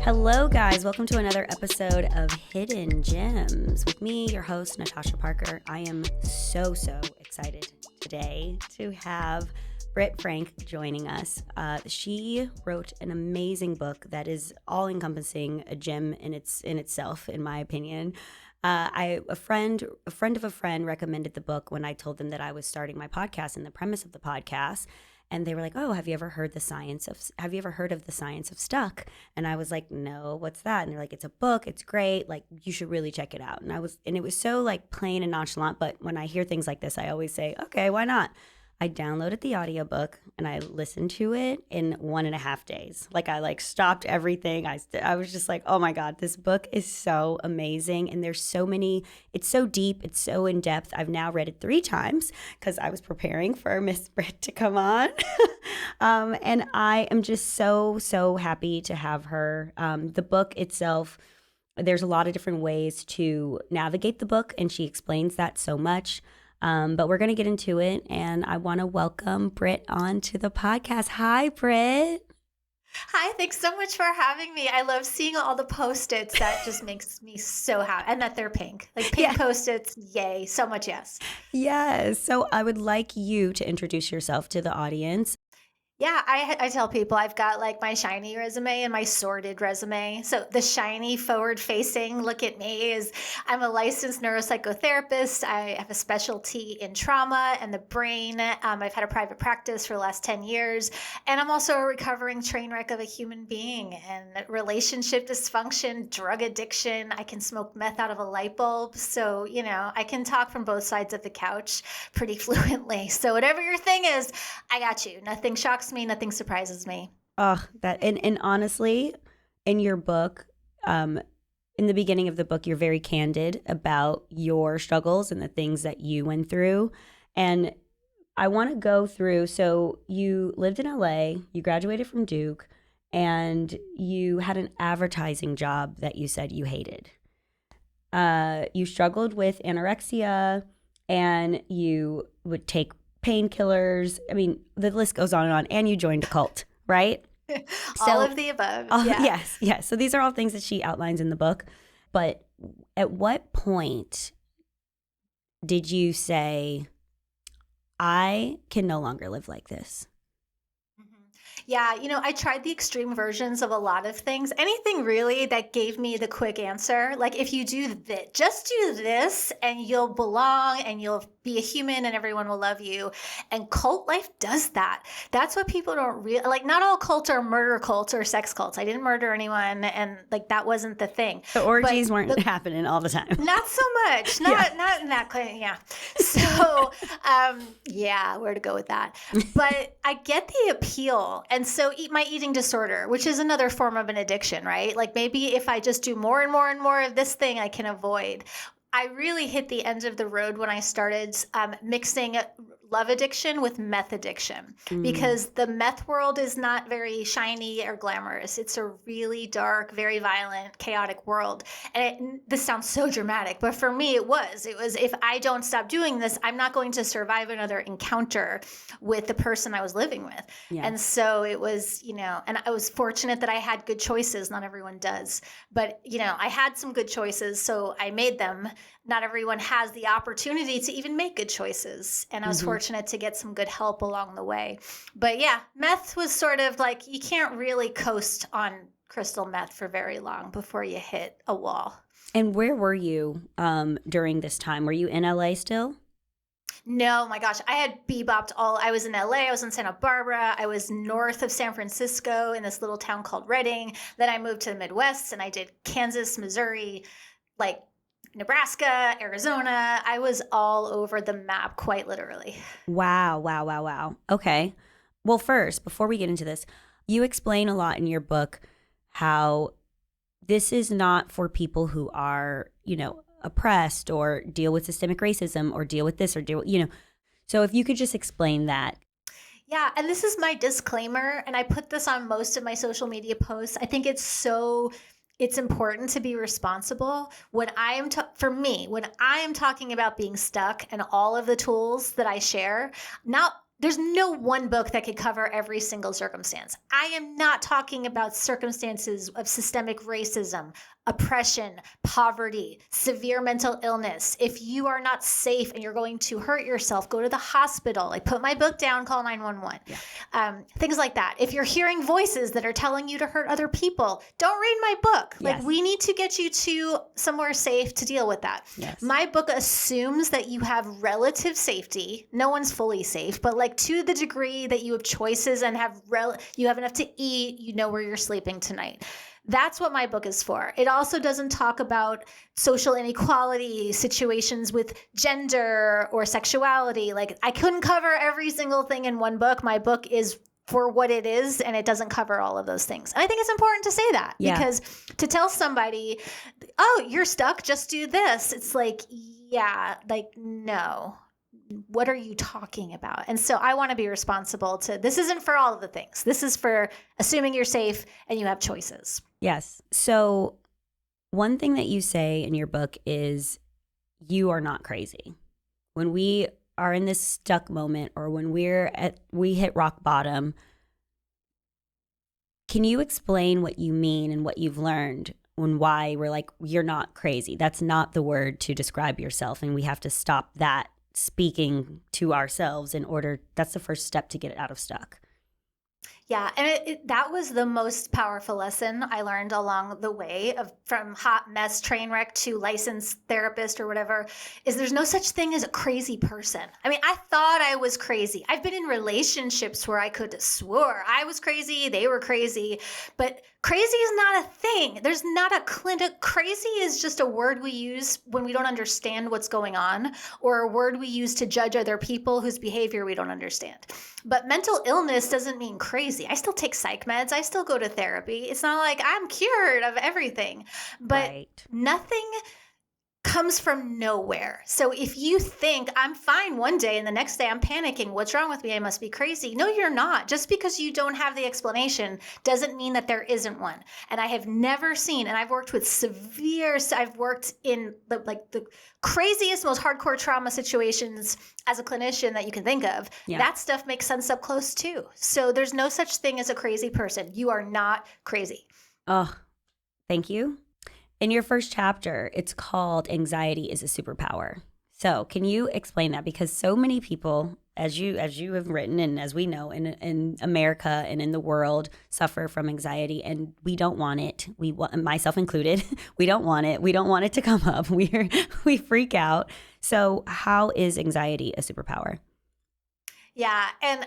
Hello, guys. Welcome to another episode of Hidden Gems with me, your host, Natasha Parker. I am so excited today to have Britt Frank joining us. She wrote an amazing book that is all-encompassing, a gem in itself, in my opinion. A friend of a friend recommended the book when I told them that I was starting my podcast and the premise of the podcast. And they were like, "Oh, have you ever heard of the science of stuck?" And I was like, "No, what's that?" And they're like, "It's a book. It's great. Like, you should really check it out." And it was so like plain and nonchalant. But when I hear things like this, I always say, "Okay, why not?" I downloaded the audiobook and I listened to it in 1.5 days. Like I stopped everything. I was just like, oh my God, this book is so amazing. And there's so many, it's so deep, it's so in depth. I've now read it 3 times because I was preparing for Miss Britt to come on. And I am just so happy to have her. The book itself, there's a lot of different ways to navigate the book, and she explains that so much. But we're going to get into it, and I want to welcome Britt onto the podcast. Hi, Britt. Hi, thanks so much for having me. I love seeing all the Post-its. That just makes me so happy. And that they're pink. Like pink Post-its, yay, so much yes. Yes. So I would like you to introduce yourself to the audience. Yeah, I tell people I've got like my shiny resume and my sorted resume. So the shiny forward-facing look at me is I'm a licensed neuropsychotherapist. I have a specialty in trauma and the brain. I've had a private practice for the last 10 years. And I'm also a recovering train wreck of a human being and relationship dysfunction, drug addiction. I can smoke meth out of a light bulb. So, I can talk from both sides of the couch pretty fluently. So whatever your thing is, I got you. Nothing shocks me, nothing surprises me. Oh, that and honestly, in your book, in the beginning of the book, you're very candid about your struggles and the things that you went through. And I want to go through. So you lived in LA, you graduated from Duke, and you had an advertising job that you said you hated. You struggled with anorexia, and you would take painkillers. I mean, the list goes on, and you joined a cult, right? All of the above. Yeah. Yes. So these are all things that she outlines in the book. But at what point did you say, I can no longer live like this? Yeah, I tried the extreme versions of a lot of things. Anything really that gave me the quick answer. Like if you do this, just do this and you'll belong and you'll be a human and everyone will love you. And cult life does that. That's what people don't realize. Like not all cults are murder cults or sex cults. I didn't murder anyone and like that wasn't the thing. The orgies weren't happening all the time. Not so much. Not in that clinic. Yeah. So, where to go with that. But I get the appeal. And so my eating disorder, which is another form of an addiction, right? Like maybe if I just do more and more and more of this thing, I can avoid. I really hit the end of the road when I started mixing love addiction with meth addiction because the meth world is not very shiny or glamorous. It's a really dark, very violent, chaotic world. And this sounds so dramatic, but for me, it was if I don't stop doing this, I'm not going to survive another encounter with the person I was living with. Yeah. And so it was, and I was fortunate that I had good choices. Not everyone does, but I had some good choices. So I made them. Not everyone has the opportunity to even make good choices. And I was fortunate to get some good help along the way. But yeah, meth was sort of like, you can't really coast on crystal meth for very long before you hit a wall. And where were you during this time? Were you in LA still? No, my gosh. I had bebopped I was in LA, I was in Santa Barbara, I was north of San Francisco in this little town called Redding. Then I moved to the Midwest and I did Kansas, Missouri, like Nebraska, Arizona. I was all over the map, quite literally. Wow. Okay. Well, first, before we get into this, you explain a lot in your book how this is not for people who are, oppressed or deal with systemic racism or deal with this or So if you could just explain that. Yeah, and this is my disclaimer, and I put this on most of my social media posts. I think it's important to be responsible when I am when I am talking about being stuck and all of the tools that I share. Not there's no one book that could cover every single circumstance. I am not talking about circumstances of systemic racism, oppression, poverty, severe mental illness. If you are not safe and you're going to hurt yourself, go to the hospital. Like, put my book down, call 911. Yeah. Things like that. If you're hearing voices that are telling you to hurt other people, don't read my book. Like, we need to get you to somewhere safe to deal with that. Yes. My book assumes that you have relative safety. No one's fully safe, but like to the degree that you have choices and you have enough to eat, you know where you're sleeping tonight. That's what my book is for. It also doesn't talk about social inequality, situations with gender or sexuality. Like, I couldn't cover every single thing in one book. My book is for what it is, and it doesn't cover all of those things. And I think it's important to say that, because to tell somebody, oh, you're stuck, just do this. It's like, yeah, like, no. What are you talking about? And so I want to be responsible to, this isn't for all of the things. This is for assuming you're safe and you have choices. Yes. So one thing that you say in your book is you are not crazy. When we are in this stuck moment, or when we hit rock bottom, can you explain what you mean and what you've learned and why we're like, you're not crazy? That's not the word to describe yourself, and we have to stop that speaking to ourselves that's the first step to get out of stuck. Yeah, and that was the most powerful lesson I learned along the way, from hot mess train wreck to licensed therapist or whatever, is there's no such thing as a crazy person. I mean, I thought I was crazy. I've been in relationships where I could have swore I was crazy, they were crazy, but crazy is not a thing. There's not a clinic. Crazy is just a word we use when we don't understand what's going on, or a word we use to judge other people whose behavior we don't understand. But mental illness doesn't mean crazy. I still take psych meds. I still go to therapy. It's not like I'm cured of everything, but nothing comes from nowhere. So if you think I'm fine one day and the next day I'm panicking, what's wrong with me? I must be crazy. No, you're not. Just because you don't have the explanation doesn't mean that there isn't one. And I have never seen, and I've worked in the craziest, most hardcore trauma situations as a clinician that you can think of. Yeah. That stuff makes sense up close too. So there's no such thing as a crazy person. You are not crazy. Oh, thank you. In your first chapter, it's called Anxiety is a Superpower. So can you explain that? Because so many people, as you have written, and as we know, in America and in the world, suffer from anxiety, and we don't want it. Myself included, we don't want it. We don't want it to come up. We freak out. So how is anxiety a superpower? Yeah, and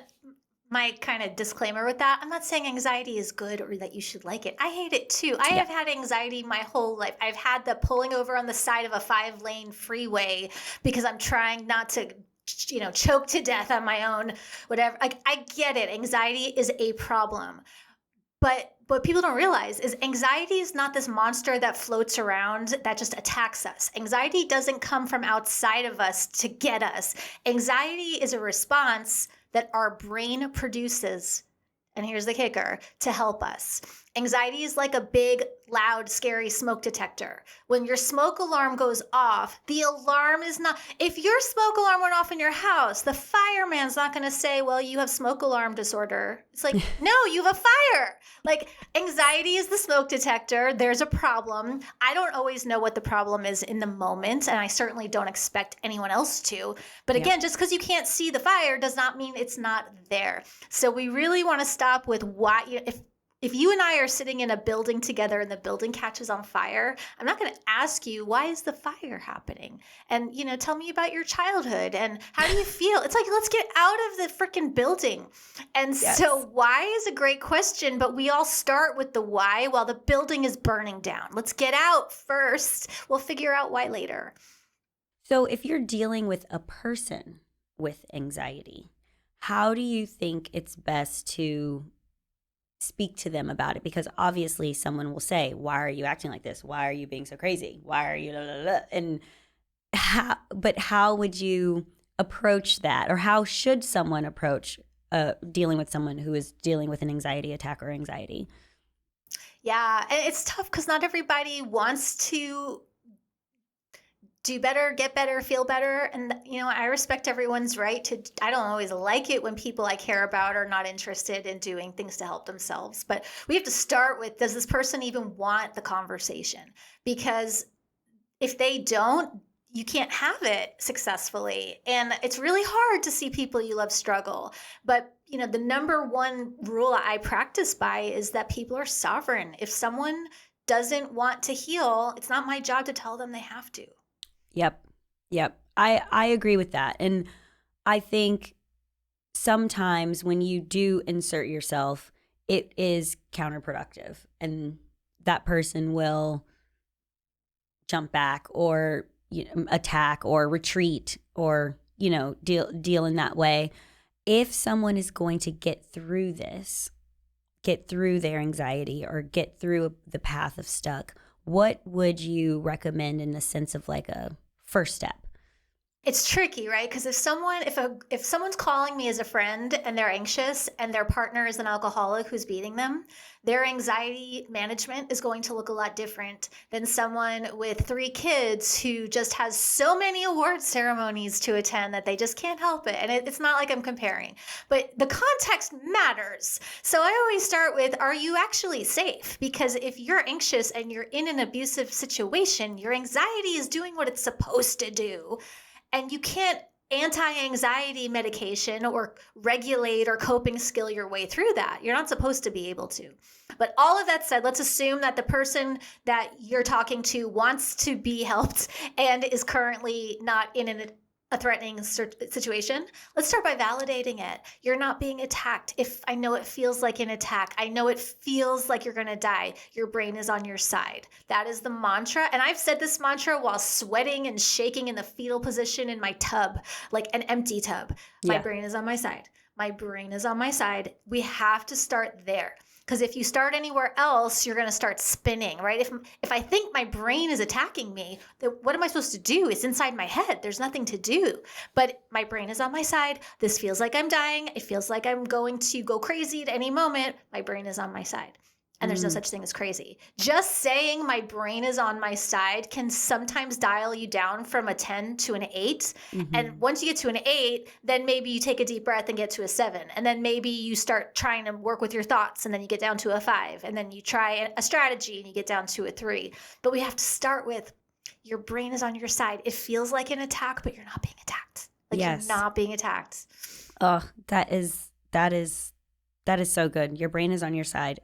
my kind of disclaimer with that, I'm not saying anxiety is good or that you should like it. I hate it too. I have had anxiety my whole life. I've had the pulling over on the side of a 5-lane freeway because I'm trying not to, choke to death on my own, whatever. Like, I get it. Anxiety is a problem. But what people don't realize is anxiety is not this monster that floats around that just attacks us. Anxiety doesn't come from outside of us to get us. Anxiety is a response that our brain produces, and here's the kicker, to help us. Anxiety is like a big, loud, scary smoke detector. When your smoke alarm goes off, the alarm is not, if your smoke alarm went off in your house, the fireman's not going to say, well, you have smoke alarm disorder. It's like, no, you have a fire. Like, anxiety is the smoke detector. There's a problem. I don't always know what the problem is in the moment, and I certainly don't expect anyone else to. But again, just because you can't see the fire does not mean it's not there. So we really want to stop with why, if you and I are sitting in a building together and the building catches on fire, I'm not going to ask you, why is the fire happening? And, tell me about your childhood and how do you feel? It's like, let's get out of the freaking building. And so why is a great question, but we all start with the why while the building is burning down. Let's get out first. We'll figure out why later. So if you're dealing with a person with anxiety, how do you think it's best to speak to them about it? Because obviously someone will say, why are you acting like this? Why are you being so crazy? Why are you blah, blah, blah? And how would you approach that? Or how should someone approach dealing with someone who is dealing with an anxiety attack or anxiety? Yeah, and it's tough because not everybody wants to do better, get better, feel better. And, I respect everyone's right to, I don't always like it when people I care about are not interested in doing things to help themselves. But we have to start with, does this person even want the conversation? Because if they don't, you can't have it successfully. And it's really hard to see people you love struggle. But, the number one rule I practice by is that people are sovereign. If someone doesn't want to heal, it's not my job to tell them they have to. Yep. I agree with that. And I think sometimes when you do insert yourself, it is counterproductive, and that person will jump back or attack or retreat or deal in that way. If someone is going to get through this, get through their anxiety or get through the path of stuck, what would you recommend in the sense of like a first step? It's tricky, right? Because if someone's calling me as a friend and they're anxious and their partner is an alcoholic who's beating them, their anxiety management is going to look a lot different than someone with 3 kids who just has so many award ceremonies to attend that they just can't help it. And it's not like I'm comparing, but the context matters. So I always start with, are you actually safe? Because if you're anxious and you're in an abusive situation, your anxiety is doing what it's supposed to do. And you can't anti-anxiety medication or regulate or coping skill your way through that. You're not supposed to be able to. But all of that said, let's assume that the person that you're talking to wants to be helped and is currently not in a threatening situation. Let's start by validating it. You're not being attacked. If I know it feels like an attack, I know it feels like you're going to die, your brain is on your side. That is the mantra. And I've said this mantra while sweating and shaking in the fetal position in my tub, like an empty tub. My brain is on my side. My brain is on my side. We have to start there. Because if you start anywhere else, you're going to start spinning, right? If I think my brain is attacking me, then what am I supposed to do? It's inside my head. There's nothing to do. But my brain is on my side. This feels like I'm dying. It feels like I'm going to go crazy at any moment. My brain is on my side. And there's no such thing as crazy. Just saying my brain is on my side can sometimes dial you down from a 10 to an 8. Mm-hmm. And once you get to an 8, then maybe you take a deep breath and get to a 7. And then maybe you start trying to work with your thoughts and then you get down to a 5. And then you try a strategy and you get down to a 3. But we have to start with your brain is on your side. It feels like an attack, but you're not being attacked. You're not being attacked. Oh, that is so good. Your brain is on your side.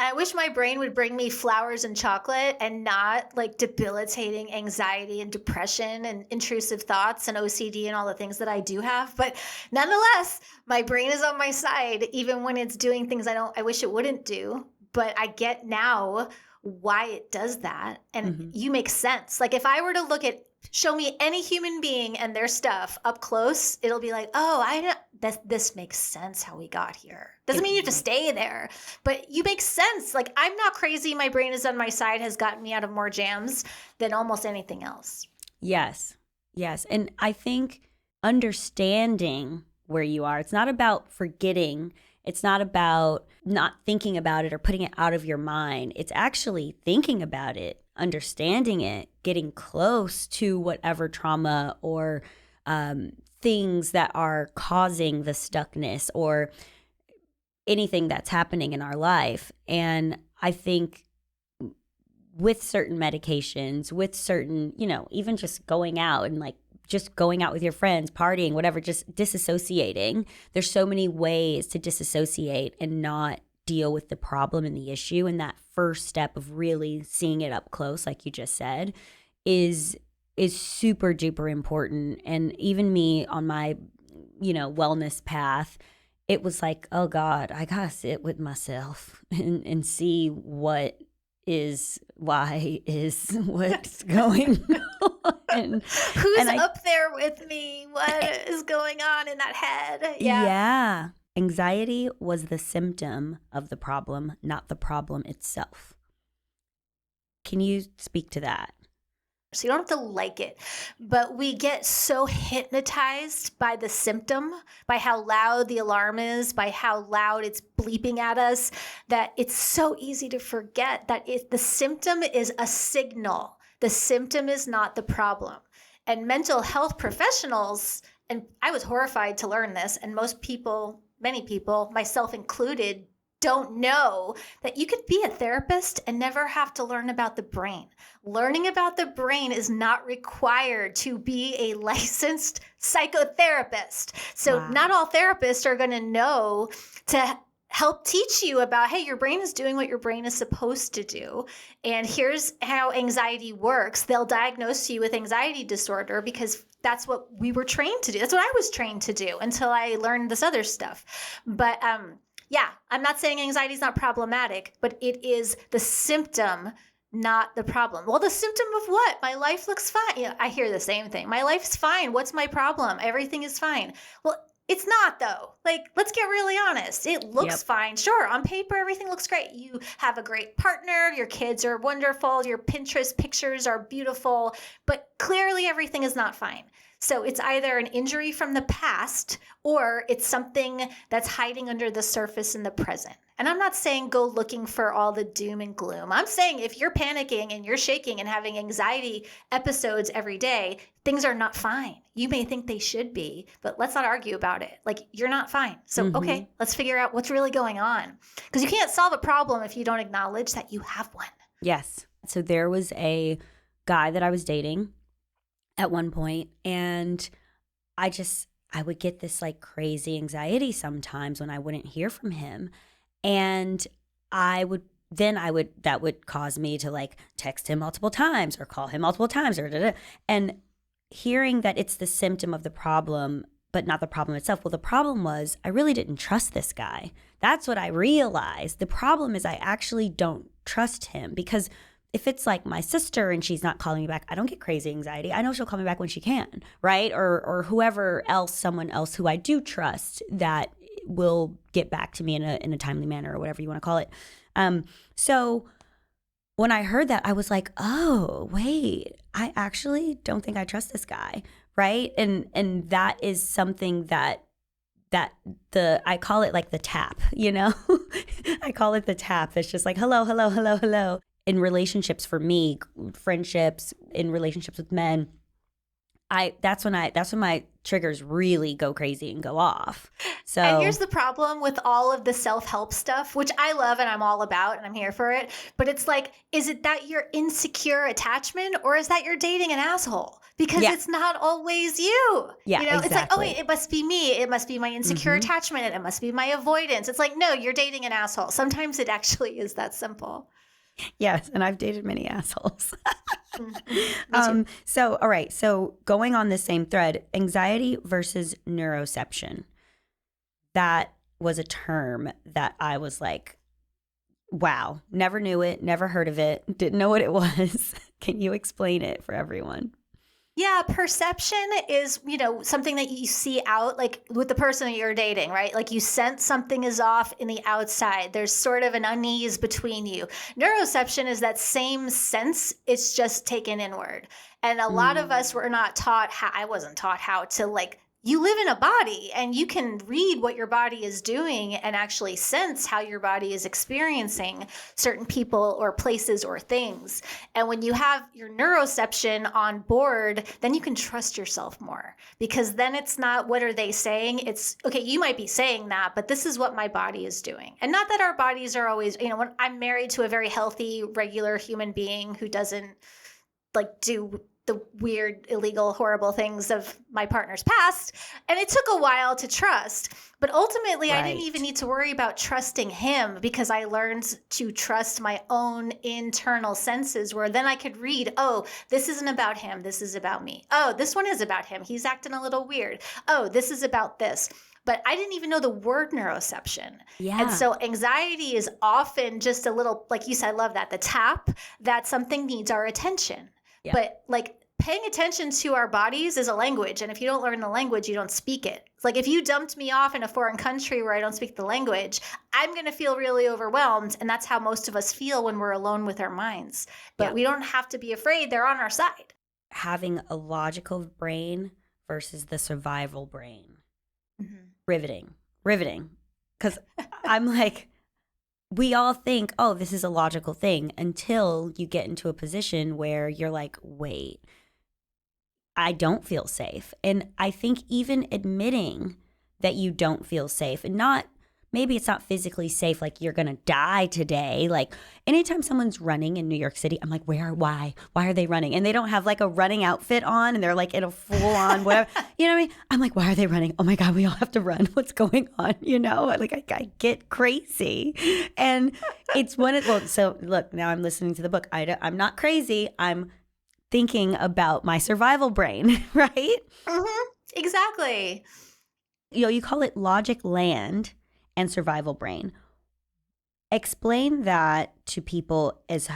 I wish my brain would bring me flowers and chocolate and not like debilitating anxiety and depression and intrusive thoughts and OCD and all the things that I do have. But nonetheless, my brain is on my side, even when it's doing things I wish it wouldn't do. But I get now why it does that. And you make sense. Like if I were to show me any human being and their stuff up close, it'll be like, oh, this makes sense how we got here. Doesn't mean you have to stay there, but you make sense. Like I'm not crazy. My brain is on my side has gotten me out of more jams than almost anything else. Yes. And I think understanding where you are, it's not about forgetting. It's not about not thinking about it or putting it out of your mind. It's actually thinking about it, understanding it, getting close to whatever trauma or things that are causing the stuckness or anything that's happening in our life. And I think with certain medications, with certain, even just going out and just going out with your friends, partying, whatever, just disassociating. There's so many ways to disassociate and not deal with the problem and the issue. And that first step of really seeing it up close, like you just said, is super duper important. And even me on my, wellness path, it was like, oh God, I gotta sit with myself and see what's going on. Who's up there with me? What is going on in that head? Yeah. Anxiety was the symptom of the problem, not the problem itself. Can you speak to that? So you don't have to like it, but we get so hypnotized by the symptom, by how loud the alarm is, by how loud it's bleeping at us, that it's so easy to forget that the symptom is a signal The symptom is not the problem. And mental health professionals, and I was horrified to learn this, and most people, many people, myself included, don't know that you could be a therapist and never have to learn about the brain. Learning about the brain is not required to be a licensed psychotherapist. So not all therapists are going to know to help teach you about, hey, your brain is doing what your brain is supposed to do. And here's how anxiety works. They'll diagnose you with anxiety disorder because that's what we were trained to do. That's what I was trained to do until I learned this other stuff. But yeah, I'm not saying anxiety is not problematic, but it is the symptom, not the problem. Well, the symptom of what? My life looks fine. Yeah, I hear the same thing. My life's fine. What's my problem? Everything is fine. Well, it's not though. Like, let's get really honest. It looks fine. Sure, on paper, everything looks great. You have a great partner. Your kids are wonderful. Your Pinterest pictures are beautiful. But clearly, everything is not fine. So it's either an injury from the past or it's something that's hiding under the surface in the present. And I'm not saying go looking for all the doom and gloom. I'm saying if you're panicking and you're shaking and having anxiety episodes every day, things are not fine. You may think they should be, but let's not argue about it. Like, you're not fine. So, okay, let's figure out what's really going on. Because you can't solve a problem if you don't acknowledge that you have one. Yes. So there was a guy that I was dating at one point, and I would get this like crazy anxiety sometimes when I wouldn't hear from him. And that would cause me to like text him multiple times or call him multiple times and hearing that it's the symptom of the problem, but not the problem itself. Well, the problem was I really didn't trust this guy. That's what I realized. The problem is I actually don't trust him, because if it's like my sister and she's not calling me back, I don't get crazy anxiety. I know she'll call me back when she can, right? Or whoever else, someone else who I do trust that will get back to me in a timely manner, or whatever you want to call it. So when I heard that, I was like, oh, wait, I actually don't think I trust this guy, right? And that is something that I call it like the tap, you know? I call it the tap. It's just like, hello, hello, hello, hello. In relationships for me, friendships, in relationships with men, that's when my triggers really go crazy and go off. So, and here's the problem with all of the self-help stuff, which I love and I'm all about and I'm here for it. But it's like, is it that you're insecure attachment, or is that you're dating an asshole? Because it's not always you. Yeah, you know, exactly. It's like, oh wait, it must be me. It must be my insecure attachment. It must be my avoidance. It's like, no, you're dating an asshole. Sometimes it actually is that simple. Yes, and I've dated many assholes. So, all right. So going on the same thread, anxiety versus neuroception. That was a term that I was like, wow, never knew it, never heard of it, didn't know what it was. Can you explain it for everyone? Yeah, perception is, something that you see out, like with the person that you're dating, right? Like you sense something is off in the outside. There's sort of an unease between you. Neuroception is that same sense. It's just taken inward. And a lot of us were not taught how, I wasn't taught how to like, you live in a body and you can read what your body is doing and actually sense how your body is experiencing certain people or places or things. And when you have your neuroception on board, then you can trust yourself more, because then it's not, what are they saying? It's, okay, you might be saying that, but this is what my body is doing. And not that our bodies are always, when I'm married to a very healthy, regular human being who doesn't like do the weird, illegal, horrible things of my partner's past. And it took a while to trust. But ultimately, I didn't even need to worry about trusting him, because I learned to trust my own internal senses, where then I could read, oh, this isn't about him. This is about me. Oh, this one is about him. He's acting a little weird. Oh, this is about this. But I didn't even know the word neuroception. Yeah. And so anxiety is often just a little, like you said, I love that, the tap that something needs our attention. Yeah. But like paying attention to our bodies is a language. And if you don't learn the language, you don't speak it. It's like if you dumped me off in a foreign country where I don't speak the language, I'm going to feel really overwhelmed. And that's how most of us feel when we're alone with our minds. But we don't have to be afraid. They're on our side. Having a logical brain versus the survival brain. Riveting. Because I'm like, we all think, oh, this is a logical thing until you get into a position where you're like, wait, I don't feel safe. And I think even admitting that you don't feel safe and maybe it's not physically safe, like you're going to die today. Like anytime someone's running in New York City, I'm like, why are they running? And they don't have like a running outfit on and they're like in a full on whatever, you know what I mean? I'm like, why are they running? Oh my God, we all have to run. What's going on? You know, like I get crazy. And it's so look, now I'm listening to the book. I'm not crazy. I'm thinking about my survival brain, right? Mm-hmm. Exactly. You know, you call it logic land and survival brain. Explain that to people as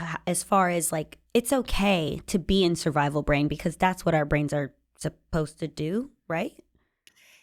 far as like, it's okay to be in survival brain because that's what our brains are supposed to do, right?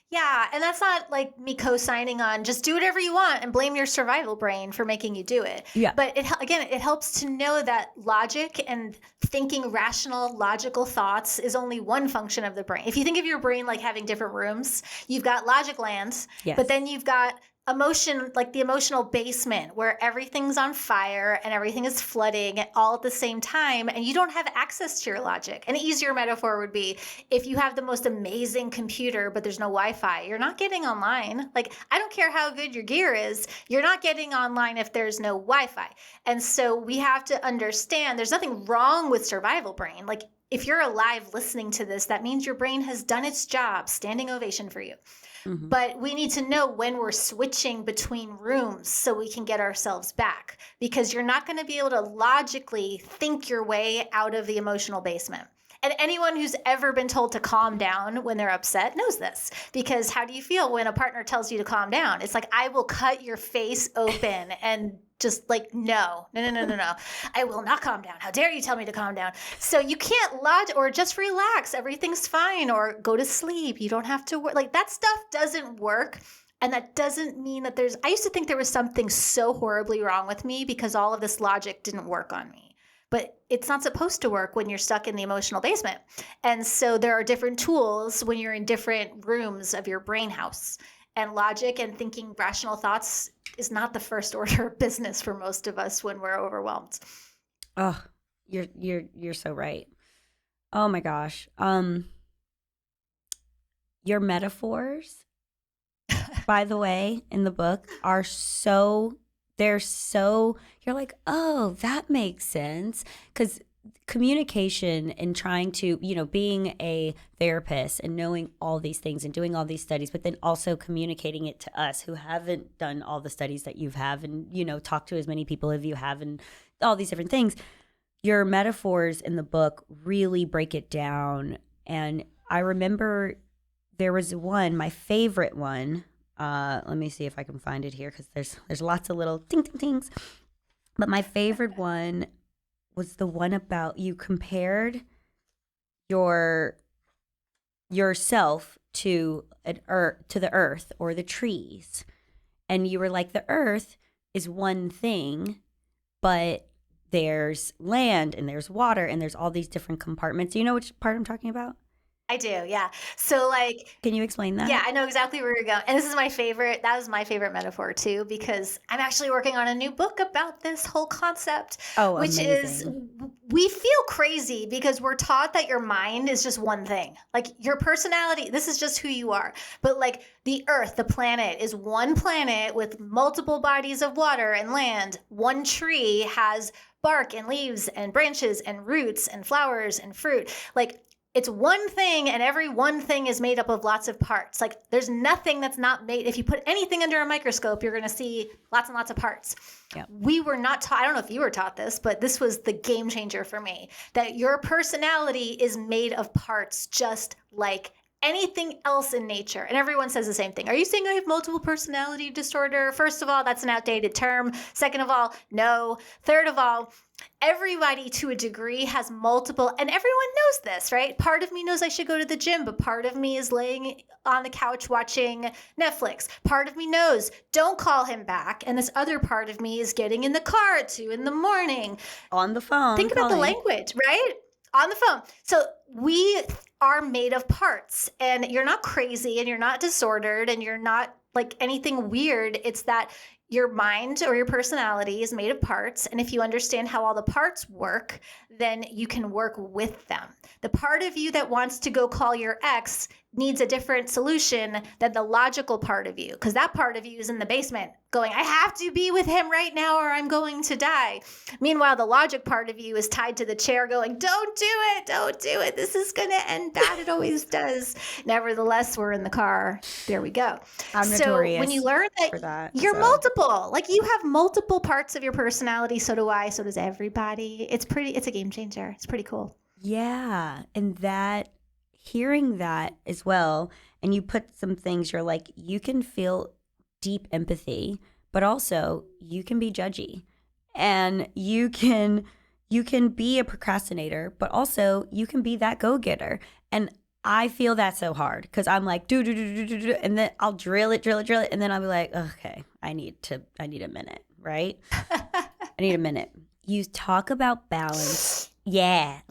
Yeah, and that's not like me co-signing on just do whatever you want and blame your survival brain for making you do it. Yeah. But it helps to know that logic and thinking rational, logical thoughts is only one function of the brain. If you think of your brain like having different rooms, you've got logic lands, Yes. but then you've got emotion, like the emotional basement where everything's on fire and everything is flooding all at the same time and you don't have access to your logic. An easier metaphor would be if you have the most amazing computer but there's no Wi-Fi, you're not getting online. Like, I don't care how good your gear is, you're not getting online if there's no Wi-Fi. And so we have to understand there's nothing wrong with survival brain. Like, if you're alive listening to this, that means your brain has done its job. Standing ovation for you. Mm-hmm. But we need to know when we're switching between rooms so we can get ourselves back, because you're not going to be able to logically think your way out of the emotional basement. And anyone who's ever been told to calm down when they're upset knows this, because how do you feel when a partner tells you to calm down? It's like, I will cut your face open and just like, no. I will not calm down. How dare you tell me to calm down? So you can't or just relax. Everything's fine, or go to sleep. You don't have to work. Like, that stuff doesn't work. And that doesn't mean that I used to think there was something so horribly wrong with me because all of this logic didn't work on me. But it's not supposed to work when you're stuck in the emotional basement. And so there are different tools when you're in different rooms of your brain house. And logic and thinking rational thoughts is not the first order of business for most of us when we're overwhelmed. Oh, you're so right. Oh my gosh. Your metaphors, by the way, in the book are you're like, oh, that makes sense. Because communication and trying to, being a therapist and knowing all these things and doing all these studies, but then also communicating it to us who haven't done all the studies that you have and, talk to as many people as you have and all these different things. Your metaphors in the book really break it down. And I remember there was my favorite one. Let me see if I can find it here because there's lots of little ting ting tings. But my favorite one was the one about you compared yourself to the earth or the trees, and you were like, the earth is one thing, but there's land and there's water and there's all these different compartments. Do you know which part I'm talking about? I do, yeah. So can you explain that? Yeah, I know exactly where you're going. And this is my favorite. That was my favorite metaphor too, because I'm actually working on a new book about this whole concept. Oh, which amazing. Is we feel crazy because we're taught that your mind is just one thing. Like, your personality, this is just who you are. But like, the earth, the planet, is one planet with multiple bodies of water and land. One tree has bark and leaves and branches and roots and flowers and fruit. Like, it's one thing, and every one thing is made up of lots of parts. Like, there's nothing that's not made. If you put anything under a microscope, you're going to see lots and lots of parts. Yeah. We were not taught, I don't know if you were taught this, but this was the game changer for me, that your personality is made of parts just like anything else in nature. And everyone says the same thing. Are you saying I have multiple personality disorder? First of all, that's an outdated term. Second of all, no. Third of all, everybody to a degree has multiple, and everyone knows this, right? Part of me knows I should go to the gym, but part of me is laying on the couch watching Netflix. Part of me knows, don't call him back. And this other part of me is getting in the car at 2 a.m. On the phone. Think about the language, right? On the phone. So we are made of parts, and you're not crazy and you're not disordered and you're not like anything weird. It's that your mind or your personality is made of parts. And if you understand how all the parts work, then you can work with them. The part of you that wants to go call your ex needs a different solution than the logical part of you, because that part of you is in the basement going, I have to be with him right now or I'm going to die. Meanwhile, the logic part of you is tied to the chair going, don't do it. Don't do it. This is going to end bad. It always does. Nevertheless, we're in the car. There we go. I'm so notorious when you learn that you're multiple, like you have multiple parts of your personality. So do I. So does everybody. It's a game changer. It's pretty cool. Yeah. And hearing that as well, and you put some things, you're like, you can feel deep empathy, but also you can be judgy, and you can be a procrastinator, but also you can be that go-getter. And I feel that so hard because I'm like, do, and then I'll drill it. And then I'll be like, okay, I need a minute, right? I need a minute. You talk about balance. Yeah.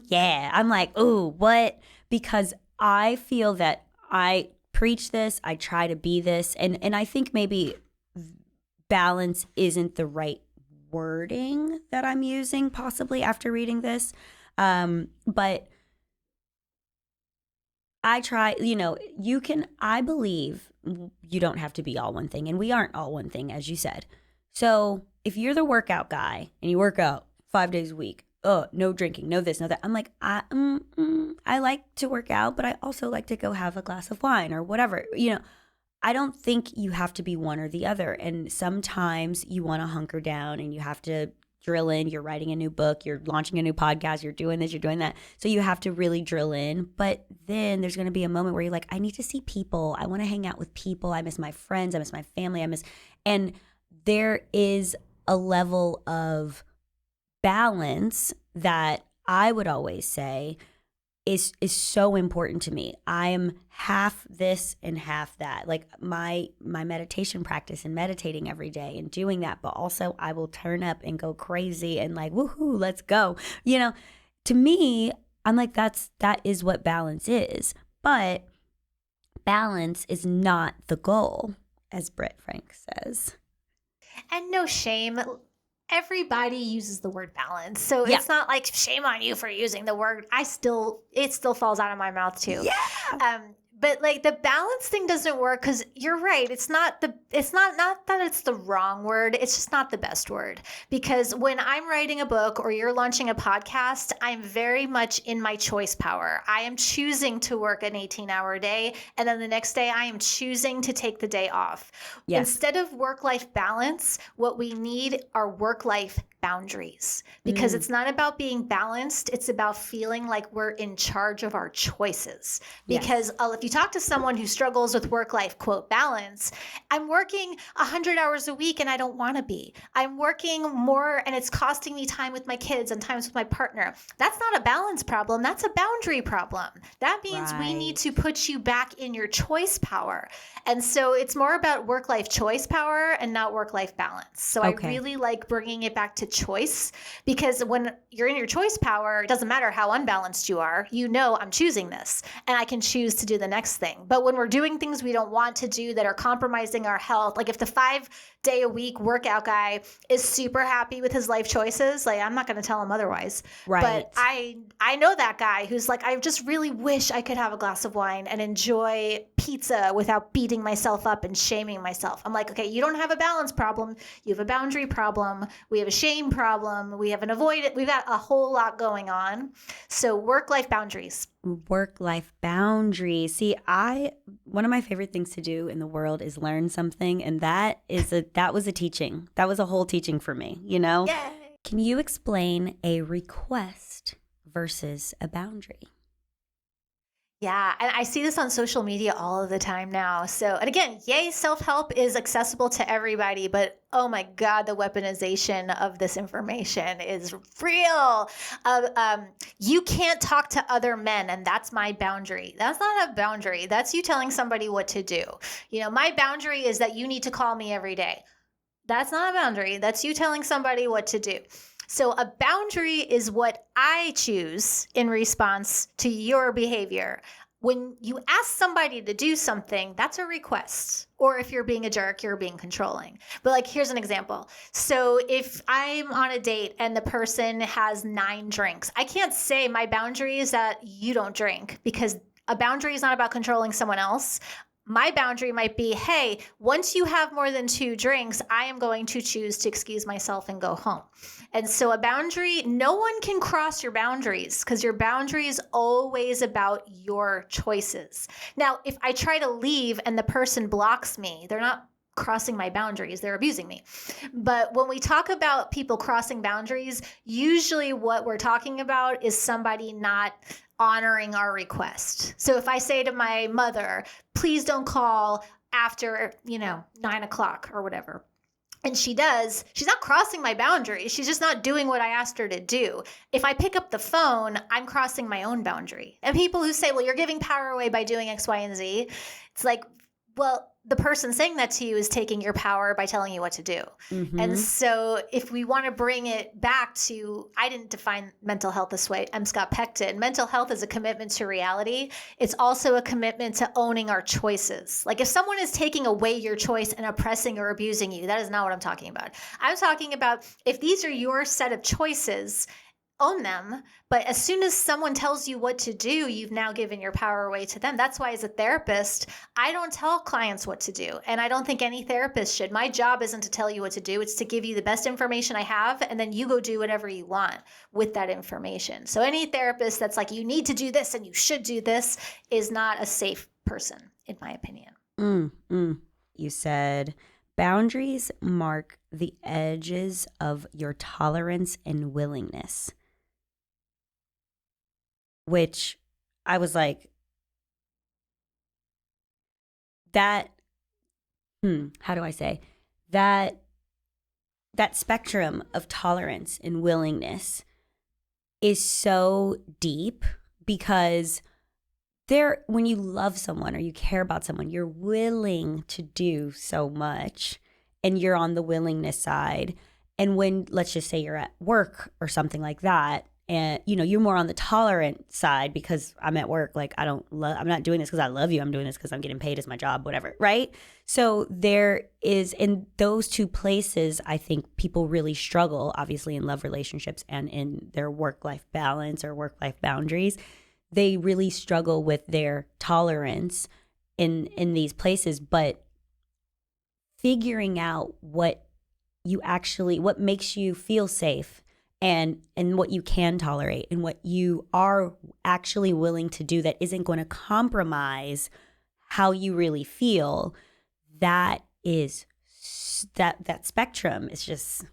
Yeah. I'm like, ooh, what? Because I feel that I preach this, I try to be this, and I think maybe balance isn't the right wording that I'm using possibly after reading this. But I try, I believe you don't have to be all one thing, and we aren't all one thing, as you said. So if you're the workout guy and you work out 5 days a week, no drinking, no this, no that. I'm like, I like to work out, but I also like to go have a glass of wine or whatever. I don't think you have to be one or the other. And sometimes you want to hunker down and you have to drill in. You're writing a new book, you're launching a new podcast, you're doing this, you're doing that. So you have to really drill in. But then there's going to be a moment where you're like, I need to see people. I want to hang out with people. I miss my friends. I miss my family. And there is a level of balance that I would always say is so important to me. I'm half this and half that. Like my meditation practice and meditating every day and doing that, but also I will turn up and go crazy and like, woohoo, let's go. To me, I'm like, that is what balance is. But balance is not the goal, as Britt Frank says. And no shame. Everybody uses the word balance. So It's not like shame on you for using the word. It still falls out of my mouth too. Yeah. But like the balance thing doesn't work because you're right. It's not that it's the wrong word. It's just not the best word. Because when I'm writing a book or you're launching a podcast, I'm very much in my choice power. I am choosing to work an 18-hour day. And then the next day I am choosing to take the day off. Yes. Instead of work-life balance, what we need are work-life boundaries, because it's not about being balanced. It's about feeling like we're in charge of our choices. Because if you talk to someone who struggles with work-life, quote, balance, I'm working 100 hours a week and I don't want to be. I'm working more and it's costing me time with my kids and times with my partner. That's not a balance problem. That's a boundary problem. That means we need to put you back in your choice power. And so it's more about work-life choice power and not work-life balance. So I really like bringing it back to choice, because when you're in your choice power, it doesn't matter how unbalanced you are. I'm choosing this and I can choose to do the next thing. But when we're doing things we don't want to do that are compromising our health, like if the 5-day-a-week workout guy is super happy with his life choices, like I'm not going to tell him otherwise. Right. But I know that guy who's like, I just really wish I could have a glass of wine and enjoy pizza without beating myself up and shaming myself. I'm like, okay, you don't have a balance problem. You have a boundary problem. We have a shame problem. We have an avoidance. We've got a whole lot going on. So work-life boundaries. Work-life boundaries. See, one of my favorite things to do in the world is learn something, and that was a teaching. That was a whole teaching for me, Yay. Can you explain a request versus a boundary? Yeah, and I see this on social media all of the time now. So, and again, yay, self-help is accessible to everybody, but oh my God, the weaponization of this information is real. You can't talk to other men, and that's my boundary. That's not a boundary. That's you telling somebody what to do. My boundary is that you need to call me every day. That's not a boundary. That's you telling somebody what to do. So a boundary is what I choose in response to your behavior. When you ask somebody to do something, that's a request. Or if you're being a jerk, you're being controlling. But like, here's an example. So if I'm on a date and the person has 9 drinks, I can't say my boundary is that you don't drink, because a boundary is not about controlling someone else. My boundary might be, hey, once you have more than 2 drinks, I am going to choose to excuse myself and go home. And so a boundary, no one can cross your boundaries, because your boundary is always about your choices. Now, if I try to leave and the person blocks me, they're not crossing my boundaries, they're abusing me. But when we talk about people crossing boundaries, usually what we're talking about is somebody not honoring our request. So if I say to my mother, please don't call after, 9 o'clock or whatever, and she does, she's not crossing my boundary. She's just not doing what I asked her to do. If I pick up the phone, I'm crossing my own boundary. And people who say, well, you're giving power away by doing X, Y, and Z, it's like, well, the person saying that to you is taking your power by telling you what to do. Mm-hmm. And so if we want to bring it back to, I didn't define mental health this way, M. Scott Peck did. Mental health is a commitment to reality. It's also a commitment to owning our choices. Like if someone is taking away your choice and oppressing or abusing you, that is not what I'm talking about. I'm talking about if these are your set of choices, own them. But as soon as someone tells you what to do, you've now given your power away to them. That's why as a therapist, I don't tell clients what to do. And I don't think any therapist should. My job isn't to tell you what to do. It's to give you the best information I have. And then you go do whatever you want with that information. So any therapist that's like, you need to do this and you should do this is not a safe person, in my opinion. You said boundaries mark the edges of your tolerance and willingness. Which I was like, that, how do I say, that spectrum of tolerance and willingness is so deep, because when you love someone or you care about someone, you're willing to do so much and you're on the willingness side. And when, let's just say you're at work or something like that, and you're more on the tolerant side because I'm at work, like I'm not doing this because I love you, I'm doing this because I'm getting paid as my job, whatever, right? So there is, in those two places, I think people really struggle, obviously in love relationships and in their work-life balance or work-life boundaries. They really struggle with their tolerance in these places, but figuring out what makes you feel safe and what you can tolerate and what you are actually willing to do that isn't going to compromise how you really feel, that spectrum is just...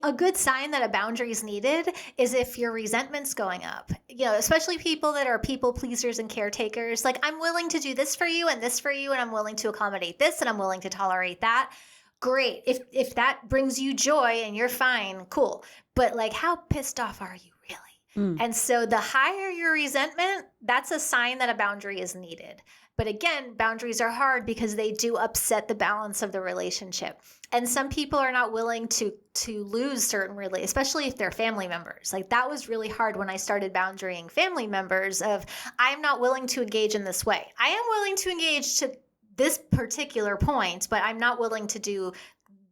A good sign that a boundary is needed is if your resentment's going up. Especially people that are people pleasers and caretakers. Like, I'm willing to do this for you and this for you, and I'm willing to accommodate this, and I'm willing to tolerate that. Great. If that brings you joy and you're fine, cool. But like, how pissed off are you really? And so the higher your resentment, that's a sign that a boundary is needed. But again, boundaries are hard because they do upset the balance of the relationship. And some people are not willing to lose certain especially if they're family members. Like, that was really hard when I started boundarying family members of, I'm not willing to engage in this way. I am willing to engage to this particular point, but I'm not willing to do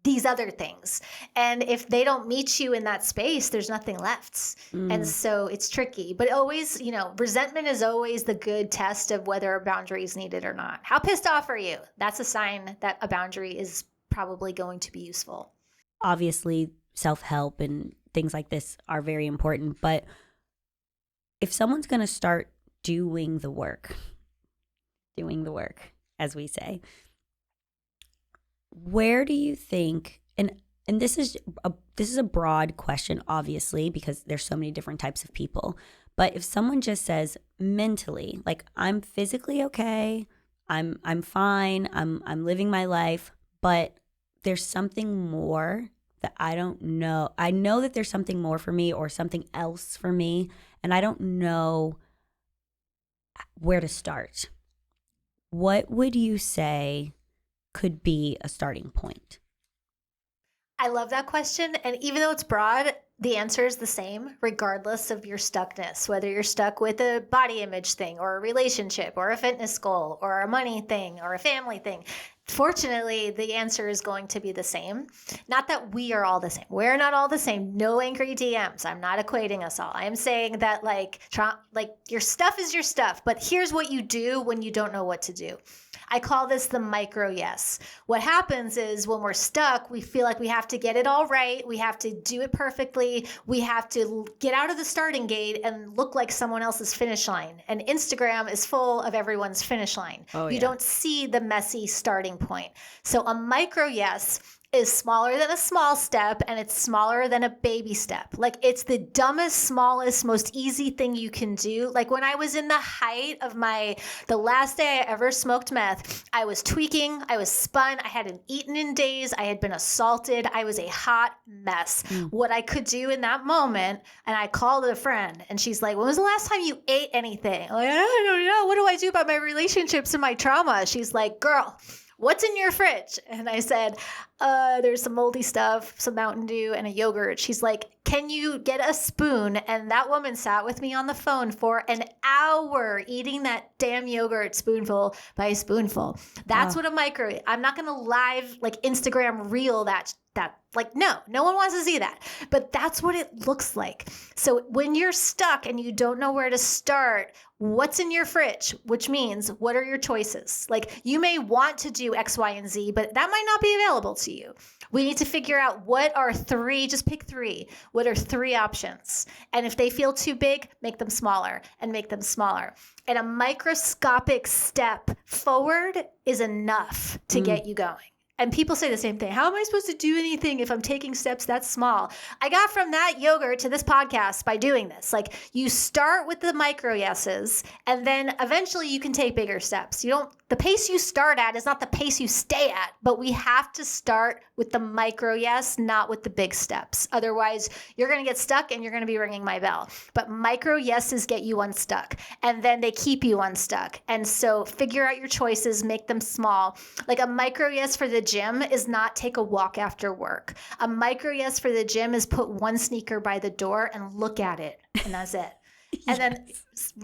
these other things. And if they don't meet you in that space, there's nothing left. And so it's tricky. But always, resentment is always the good test of whether a boundary is needed or not. How pissed off are you? That's a sign that a boundary is probably going to be useful. Obviously, self-help and things like this are very important. But if someone's going to start doing the work, as we say, where do you think, and this is a broad question, obviously, because there's so many different types of people, but if someone just says mentally, like, I'm physically okay, I'm fine, I'm living my life, but there's something more that I don't know. I know that there's something more for me or something else for me, and I don't know where to start. What would you say could be a starting point? I love that question. And even though it's broad, The answer is the same, regardless of your stuckness, whether you're stuck with a body image thing or a relationship or a fitness goal or a money thing or a family thing. Fortunately, the answer is going to be the same. Not that we are all the same. We're not all the same. No angry DMs. I'm not equating us all. I am saying that like your stuff is your stuff, but here's what you do when you don't know what to do. I call this the micro yes. What happens is when we're stuck, we feel like we have to get it all right. We have to do it perfectly. We have to get out of the starting gate and look like someone else's finish line. And Instagram is full of everyone's finish line. You don't see the messy starting point. So a micro yes is smaller than a small step, and it's smaller than a baby step. Like, it's the dumbest, smallest, most easy thing you can do. Like, when I was in the height of the last day I ever smoked meth, I was tweaking, I was spun, I hadn't eaten in days, I had been assaulted, I was a hot mess. What I could do in that moment, and I called a friend, and she's like, when was the last time you ate anything? I'm like, I don't know. What do I do about my relationships and my trauma? She's like, girl, what's in your fridge? And I said, there's some moldy stuff, some Mountain Dew, and a yogurt. She's like, can you get a spoon? And that woman sat with me on the phone for an hour eating that damn yogurt spoonful by spoonful. That's what a micro. I'm not going to live like Instagram reel that like, no one wants to see that, but that's what it looks like. So when you're stuck and you don't know where to start, what's in your fridge, which means what are your choices? Like, you may want to do X, Y, and Z, but that might not be available to you. We need to figure out what are three, just pick three. What are three options? And if they feel too big, make them smaller and make them smaller. And a microscopic step forward is enough to get you going. And people say the same thing. How am I supposed to do anything if I'm taking steps that small? I got from that yogurt to this podcast by doing this. Like, you start with the micro yeses, and then eventually you can take bigger steps. The pace you start at is not the pace you stay at, but we have to start with the micro yes, not with the big steps. Otherwise, you're going to get stuck and you're going to be ringing my bell. But micro yeses get you unstuck, and then they keep you unstuck. And so figure out your choices, make them small. Like, a micro yes for the gym is not take a walk after work. A micro yes for the gym is put one sneaker by the door and look at it, and that's it. And then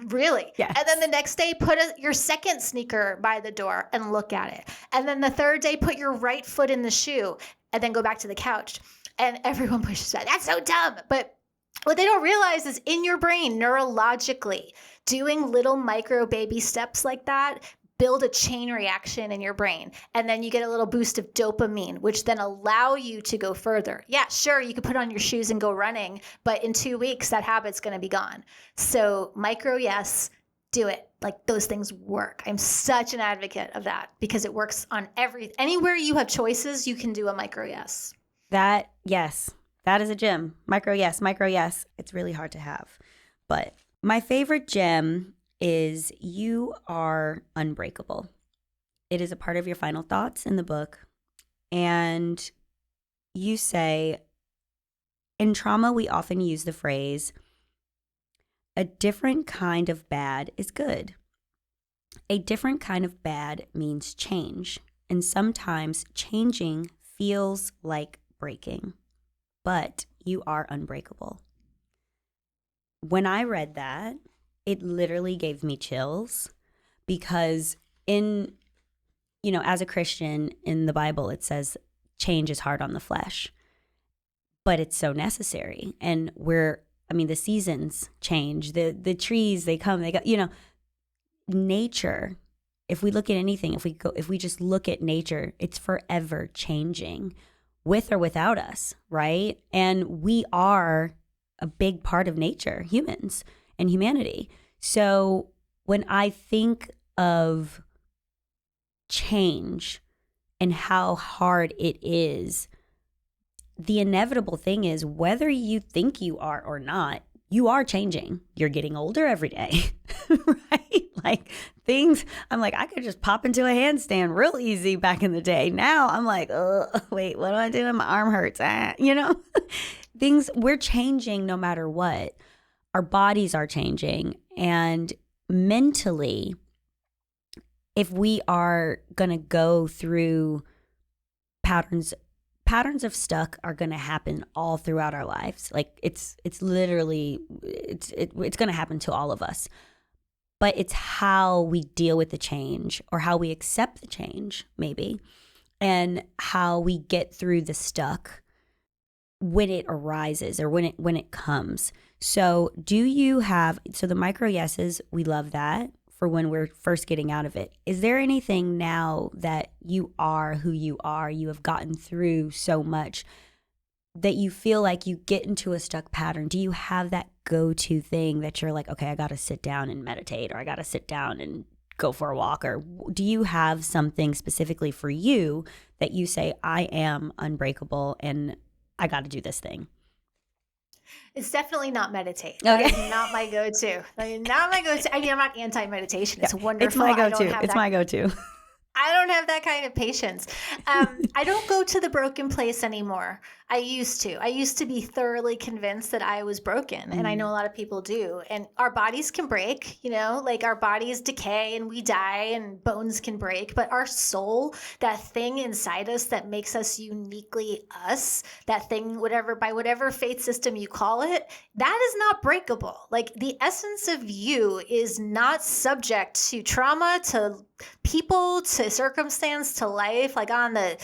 really, and then the next day, put your second sneaker by the door and look at it. And then the third day, put your right foot in the shoe and then go back to the couch. And everyone pushes back. That's so dumb. But what they don't realize is in your brain, neurologically, doing little micro baby steps like that build a chain reaction in your brain. And then you get a little boost of dopamine, which then allow you to go further. Yeah, sure, you could put on your shoes and go running, but in 2 weeks, that habit's going to be gone. So micro yes, do it. Like, those things work. I'm such an advocate of that because it works on anywhere you have choices, you can do a micro yes. That is a gym. Micro yes. It's really hard to have. But my favorite gym is you are unbreakable. It is a part of your final thoughts in the book. And you say, in trauma, we often use the phrase, a different kind of bad is good. A different kind of bad means change. And sometimes changing feels like breaking, but you are unbreakable. When I read that, it literally gave me chills because as a Christian in the Bible, it says change is hard on the flesh, but it's so necessary. And the seasons change, the trees, they come, they go, nature. If we look at anything, if we just look at nature, it's forever changing with or without us, right? And we are a big part of nature, humans and humanity. So when I think of change and how hard it is, the inevitable thing is whether you think you are or not, you are changing. You're getting older every day, right? Like things, I'm like, I could just pop into a handstand real easy back in the day. Now I'm like, wait, what do I do? My arm hurts. Things, we're changing no matter what. Our bodies are changing. And mentally, if we are going to go through patterns patterns of stuck are going to happen all throughout our lives. Like it's literally, it's going to happen to all of us. But it's how we deal with the change, or how we accept the change, maybe, and how we get through the stuck when it arises, or when it comes. So so the micro yeses, we love that for when we're first getting out of it. Is there anything now that you are who you are, you have gotten through so much, that you feel like you get into a stuck pattern? Do you have that go-to thing that you're like, okay, I got to sit down and meditate, or I got to sit down and go for a walk? Or do you have something specifically for you that you say, I am unbreakable and I got to do this thing? It's definitely not meditate. Okay. That is not my go-to. Not my go-to. I mean, I'm not anti-meditation. It's wonderful. It's my go-to. It's my go-to. I don't have that kind of patience. I don't go to the broken place anymore. I used to. I used to be thoroughly convinced that I was broken. And I know a lot of people do. And our bodies can break, like our bodies decay and we die and bones can break. But our soul, that thing inside us that makes us uniquely us, that thing, by whatever faith system you call it, that is not breakable. Like the essence of you is not subject to trauma, to people, to circumstance, to life. Like on the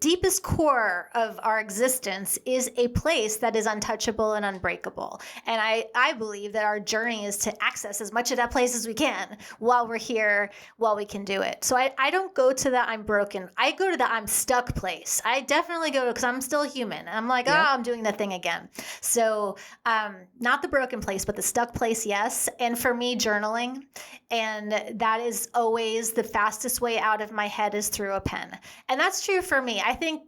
deepest core of our existence is a place that is untouchable and unbreakable. And I believe that our journey is to access as much of that place as we can while we're here, while we can do it. So I don't go to the I'm broken. I go to the I'm stuck place. I definitely go to, because I'm still human. And I'm like, I'm doing that thing again. So not the broken place, but the stuck place, yes. And for me, journaling. And that is always the fastest way out of my head is through a pen. And that's true for me. I think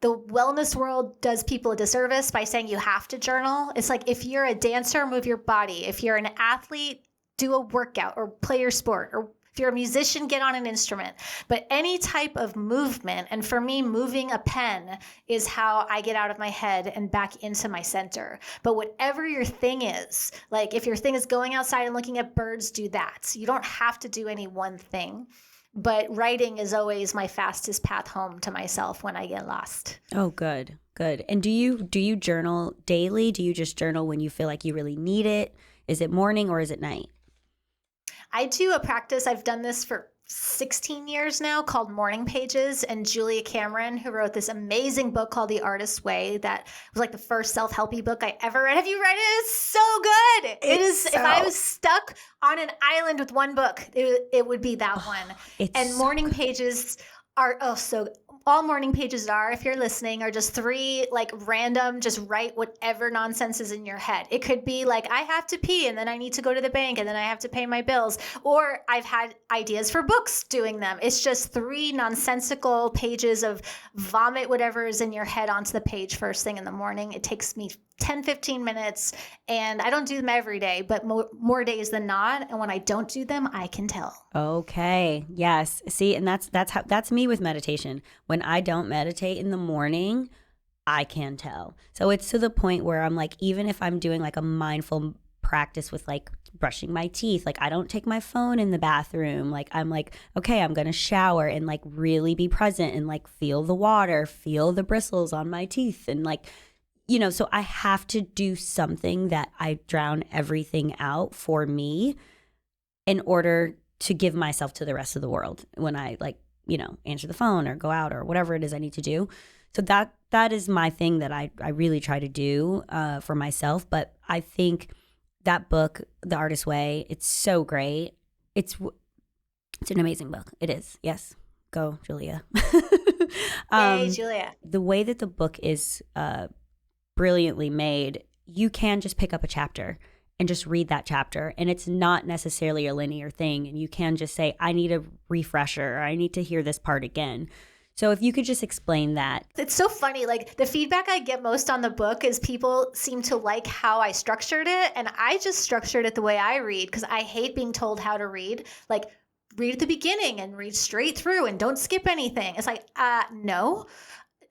the wellness world does people a disservice by saying you have to journal. It's like, if you're a dancer, move your body. If you're an athlete, do a workout or play your sport. Or if you're a musician, get on an instrument. But any type of movement, and for me, moving a pen is how I get out of my head and back into my center. But whatever your thing is, like if your thing is going outside and looking at birds, do that. You don't have to do any one thing. But writing is always my fastest path home to myself when I get lost. Oh, good. And do you journal daily? Do you just journal when you feel like you really need it? Is it morning or is it night? I do a practice. I've done this for 16 years now, called Morning Pages. And Julia Cameron, who wrote this amazing book called The Artist's Way, that was like the first self-helpy book I ever read. Have you read it? It's so good. It is. If I was stuck on an island with one book, it would be that one. And Morning Pages are all Morning Pages are, if you're listening, are just 3 like random, just write whatever nonsense is in your head. It could be like, I have to pee and then I need to go to the bank and then I have to pay my bills. Or I've had ideas for books doing them. It's just 3 nonsensical pages of vomit whatever is in your head onto the page first thing in the morning. It takes me 10, 15 minutes, and I don't do them every day, but more days than not. And when I don't do them, I can tell. Okay. Yes. See, and that's me with meditation. When I don't meditate in the morning, I can tell. So it's to the point where I'm like, even if I'm doing like a mindful practice with like brushing my teeth, like I don't take my phone in the bathroom. Like I'm like, okay, I'm going to shower and like really be present and like feel the water, feel the bristles on my teeth, and like, so I have to do something that I drown everything out for me in order to give myself to the rest of the world when I like, answer the phone or go out or whatever it is I need to do. So that is my thing that I really try to do for myself. But I think that book, The Artist's Way, it's so great. It's an amazing book. It is. Yes. Go, Julia. Hey, Julia. The way that the book is brilliantly made, you can just pick up a chapter and just read that chapter, and it's not necessarily a linear thing, and you can just say, I need a refresher, or I need to hear this part again. So if you could just explain that. It's so funny. Like the feedback I get most on the book is people seem to like how I structured it, and I just structured it the way I read because I hate being told how to read. Like, read at the beginning and read straight through and don't skip anything. It's like, no.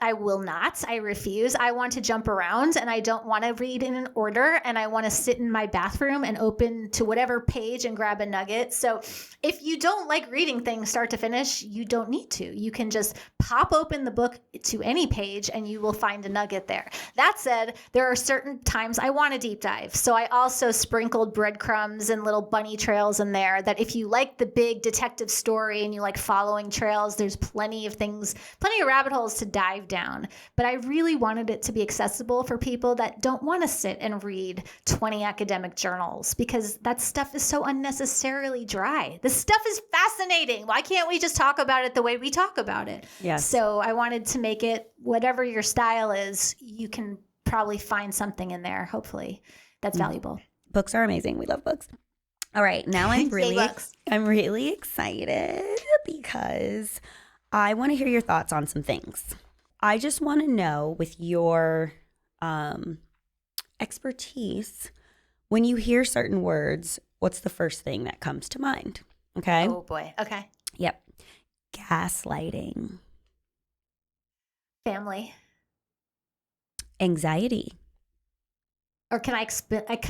I will not. I refuse. I want to jump around and I don't want to read in an order, and I want to sit in my bathroom and open to whatever page and grab a nugget. So if you don't like reading things start to finish, you don't need to. You can just pop open the book to any page and you will find a nugget there. That said, there are certain times I want to deep dive. So I also sprinkled breadcrumbs and little bunny trails in there that if you like the big detective story and you like following trails, there's plenty of rabbit holes to dive down. But I really wanted it to be accessible for people that don't want to sit and read 20 academic journals, because that stuff is so unnecessarily dry. This stuff is fascinating. Why can't we just talk about it the way we talk about it? Yes. So I wanted to make it, whatever your style is, you can probably find something in there, hopefully, that's valuable. Books are amazing. We love books. All right. Now I'm really excited because I want to hear your thoughts on some things. I just want to know, with your expertise, when you hear certain words, what's the first thing that comes to mind? Okay. Oh boy. Okay. Yep. Gaslighting. Family. Anxiety. Or can I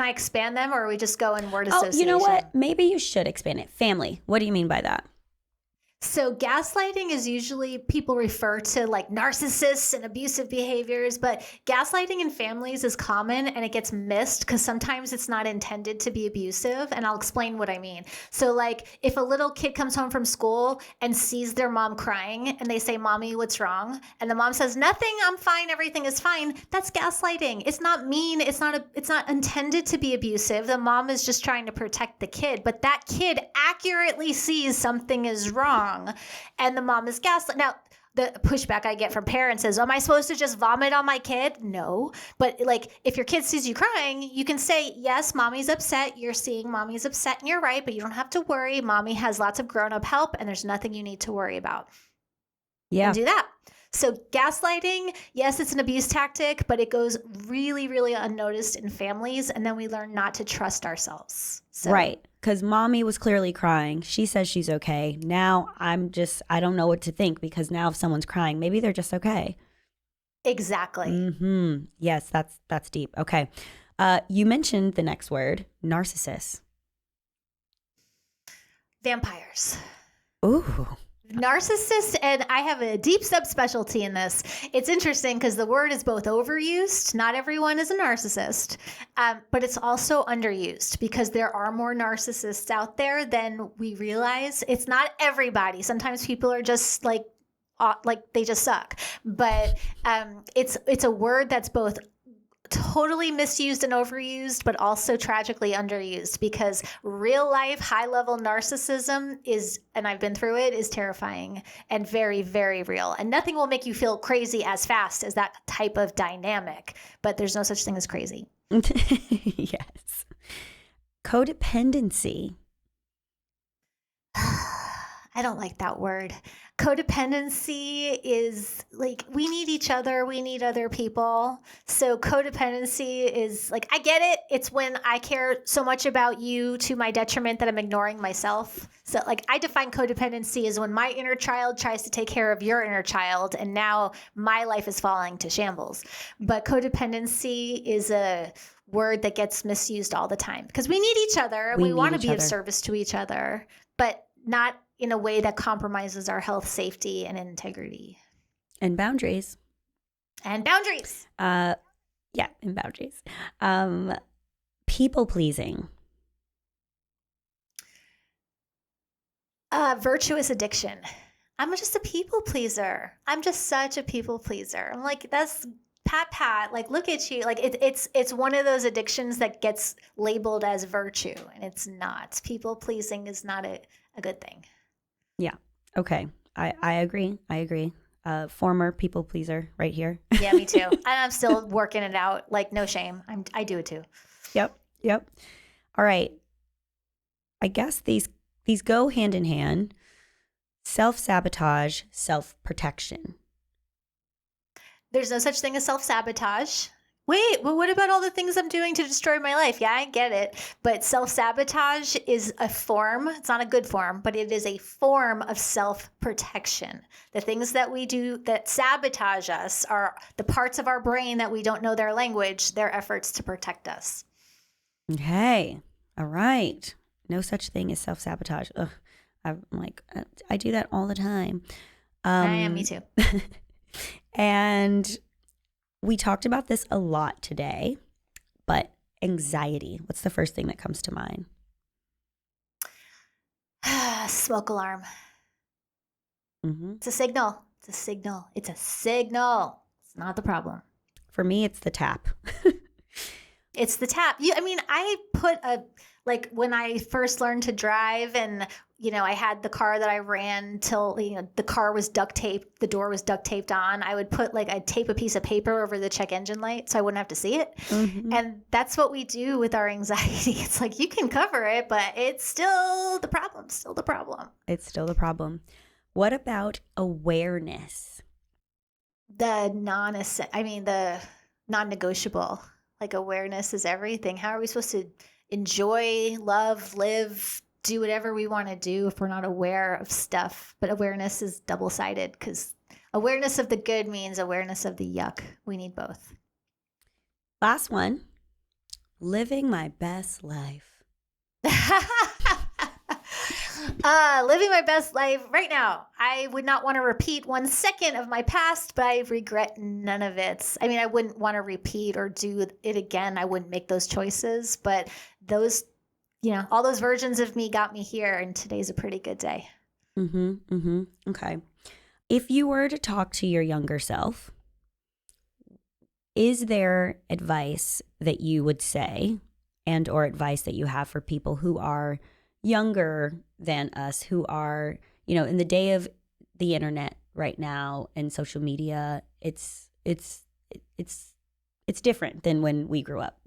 expand them, or are we just going word association? Oh, you know what? Maybe you should expand it. Family. What do you mean by that? So gaslighting is usually, people refer to like narcissists and abusive behaviors, but gaslighting in families is common and it gets missed because sometimes it's not intended to be abusive. And I'll explain what I mean. So like if a little kid comes home from school and sees their mom crying and they say, "Mommy, what's wrong?" And the mom says, "Nothing, I'm fine, everything is fine." That's gaslighting. It's not mean. It's not intended to be abusive. The mom is just trying to protect the kid, but that kid accurately sees something is wrong. And the mom is gaslit. Now, the pushback I get from parents is, am I supposed to just vomit on my kid? No. But like, if your kid sees you crying, you can say, yes, mommy's upset. You're seeing mommy's upset and you're right, but you don't have to worry. Mommy has lots of grown-up help and there's nothing you need to worry about. Yeah. And do that. So gaslighting, yes, it's an abuse tactic, but it goes really, really unnoticed in families. And then we learn not to trust ourselves. So. Right. Because mommy was clearly crying. She says she's okay. Now I don't know what to think, because now if someone's crying, maybe they're just okay. Exactly. Mm-hmm. Yes, that's deep. Okay. You mentioned the next word, narcissist. Vampires. Ooh. Narcissist, and I have a deep subspecialty in this. It's interesting because the word is both overused. Not everyone is a narcissist, but it's also underused because there are more narcissists out there than we realize. It's not everybody. Sometimes people are just like they just suck. But it's a word that's both totally misused and overused, but also tragically underused, because real life high level narcissism is, and I've been through it, is terrifying and very, very real. And nothing will make you feel crazy as fast as that type of dynamic, but there's no such thing as crazy. Yes. Codependency. I don't like that word. Codependency is like, we need each other. We need other people. So codependency is like, I get it. It's when I care so much about you to my detriment that I'm ignoring myself. So like, I define codependency as when my inner child tries to take care of your inner child, and now my life is falling to shambles. But codependency is a word that gets misused all the time because we need each other. We want to be of service to each other, but not in a way that compromises our health, safety, and integrity. And boundaries. And boundaries. Yeah, and boundaries. People pleasing. Virtuous addiction. I'm just a people pleaser. I'm just such a people pleaser. I'm like, that's pat, like, look at you. Like it's one of those addictions that gets labeled as virtue, and it's not. People pleasing is not a good thing. Yeah. Okay. I agree. Former people pleaser right here. Yeah, me too. And I'm still working it out. Like, no shame. I do it too. Yep. All right. I guess these go hand in hand. Self-sabotage, self-protection. There's no such thing as self-sabotage. wait, well, what about all the things I'm doing to destroy my life? Yeah, I get it. But self-sabotage is a form. It's not a good form, but it is a form of self-protection. The things that we do that sabotage us are the parts of our brain that we don't know their language, their efforts to protect us. Okay. All right. No such thing as self-sabotage. Ugh. I'm like, I do that all the time. Me too. And we talked about this a lot today, but anxiety, what's the first thing that comes to mind? Smoke alarm. Mm-hmm. It's a signal. It's a signal. It's a signal. It's not the problem. For me, it's the tap. It's the tap. I put when I first learned to drive and, I had the car that I ran till, the car was duct taped, the door was duct taped on. I would put I'd tape a piece of paper over the check engine light so I wouldn't have to see it. Mm-hmm. And that's what we do with our anxiety. It's like, you can cover it, but it's still the problem, It's still the problem. What about awareness? The non-negotiable. Awareness is everything. How are we supposed to enjoy, love, live, do whatever we want to do if we're not aware of stuff? But awareness is double-sided because awareness of the good means awareness of the yuck. We need both. Last one, living my best life. Living my best life right now. I would not want to repeat 1 second of my past, but I regret none of it. I wouldn't want to repeat or do it again. I wouldn't make those choices, but those, all those versions of me got me here, and today's a pretty good day. Mm-hmm. Mm-hmm. Okay. If you were to talk to your younger self, is there advice that you would say and or advice that you have for people who are younger than us, who are, in the day of the internet right now and social media, it's different than when we grew up.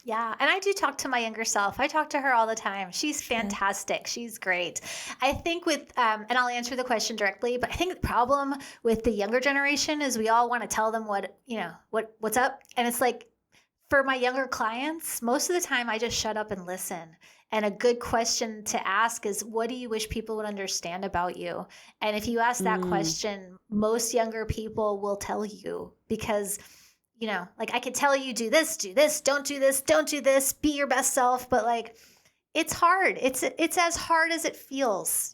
Yeah. And I do talk to my younger self. I talk to her all the time. She's fantastic. She's great. I think and I'll answer the question directly, but I think the problem with the younger generation is we all want to tell them what's up. And it's like, for my younger clients, most of the time I just shut up and listen. And a good question to ask is, what do you wish people would understand about you? And if you ask that question, most younger people will tell you because, I could tell you, do this, don't do this, be your best self. But it's hard. It's as hard as it feels,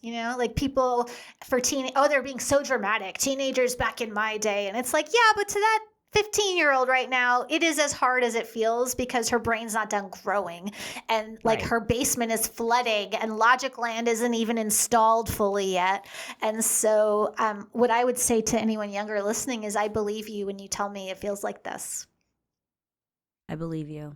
people for they're being so dramatic. Teenagers back in my day. And it's like, yeah, but to that 15-year-old right now, it is as hard as it feels because her brain's not done growing and her basement is flooding and Logic Land isn't even installed fully yet. And so what I would say to anyone younger listening is, I believe you when you tell me it feels like this. I believe you.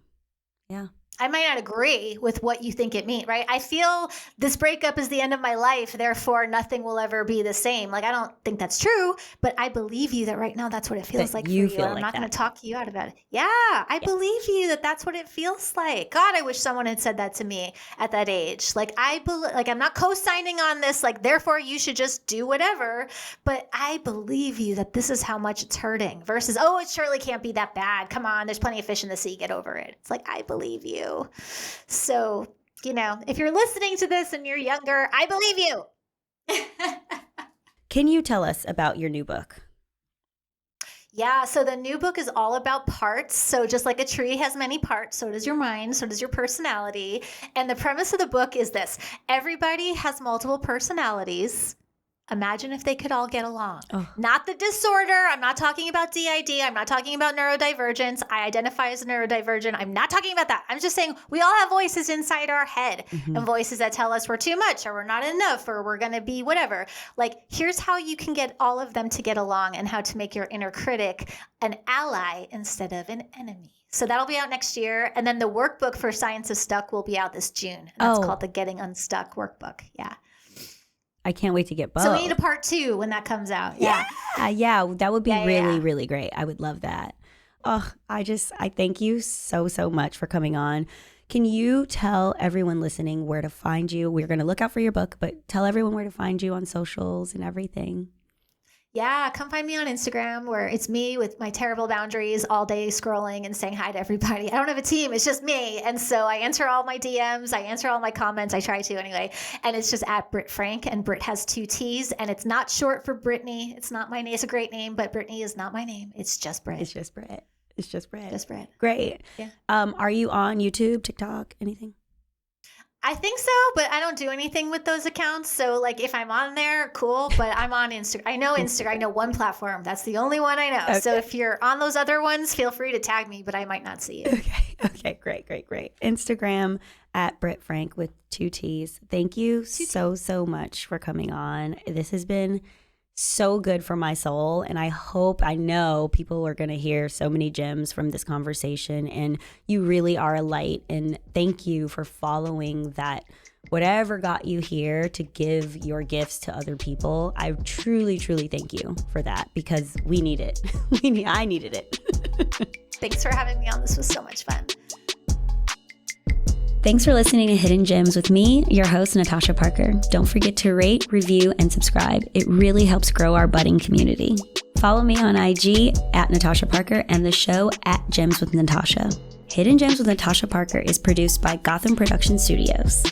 Yeah. I might not agree with what you think it means, right? I feel this breakup is the end of my life, therefore nothing will ever be the same. I don't think that's true, but I believe you that right now that's what it feels like for you. I'm not going to talk you out of it. Yeah, I believe you that that's what it feels like. God, I wish someone had said that to me at that age. I'm not co-signing on this, therefore you should just do whatever, but I believe you that this is how much it's hurting versus, oh, it surely can't be that bad. Come on, there's plenty of fish in the sea, get over it. It's I believe you. So, if you're listening to this and you're younger, I believe you. Can you tell us about your new book? Yeah, so the new book is all about parts. So just like a tree has many parts, so does your mind, so does your personality. And the premise of the book is this: everybody has multiple personalities. Imagine if they could all get along. Oh. Not the disorder. I'm not talking about DID. I'm not talking about neurodivergence. I identify as neurodivergent. I'm not talking about that. I'm just saying we all have voices inside our head and voices that tell us we're too much or we're not enough or we're going to be whatever. Here's how you can get all of them to get along and how to make your inner critic an ally instead of an enemy. So that'll be out next year. And then the workbook for Science of Stuck will be out this June. And that's called the Getting Unstuck Workbook. Yeah. I can't wait to get both. So we need a part 2 when that comes out. Yeah. Yeah, that would be really great. I would love that. Oh, I thank you so much for coming on. Can you tell everyone listening where to find you? We're going to look out for your book, but tell everyone where to find you on socials and everything. Yeah, come find me on Instagram where it's me with my terrible boundaries all day scrolling and saying hi to everybody. I don't have a team. It's just me. And so I answer all my DMs. I answer all my comments. I try to anyway. And it's just at Britt Frank, and Britt has 2 T's, and it's not short for Brittany. It's not my name. It's a great name, but Brittany is not my name. It's just Britt. It's just Britt. It's just Britt. Just Britt. Great. Yeah. Are you on YouTube, TikTok, anything? I think so, but I don't do anything with those accounts. So like if I'm on there, cool, but I'm on Instagram. I know Instagram. I know one platform. That's the only one I know. Okay. So if you're on those other ones, feel free to tag me, but I might not see you. Okay. Great. Instagram at Britt Frank with 2 T's. Thank you so much for coming on. This has been so good for my soul, and I know people are going to hear so many gems from this conversation, and you really are a light, and thank you for following that whatever got you here to give your gifts to other people. I truly thank you for that, because we need it. I needed it. Thanks for having me on. This was so much fun. Thanks for listening to Hidden Gems with me, your host, Natasha Parker. Don't forget to rate, review, and subscribe. It really helps grow our budding community. Follow me on IG at Natasha Parker and the show at Gems with Natasha. Hidden Gems with Natasha Parker is produced by Gotham Production Studios.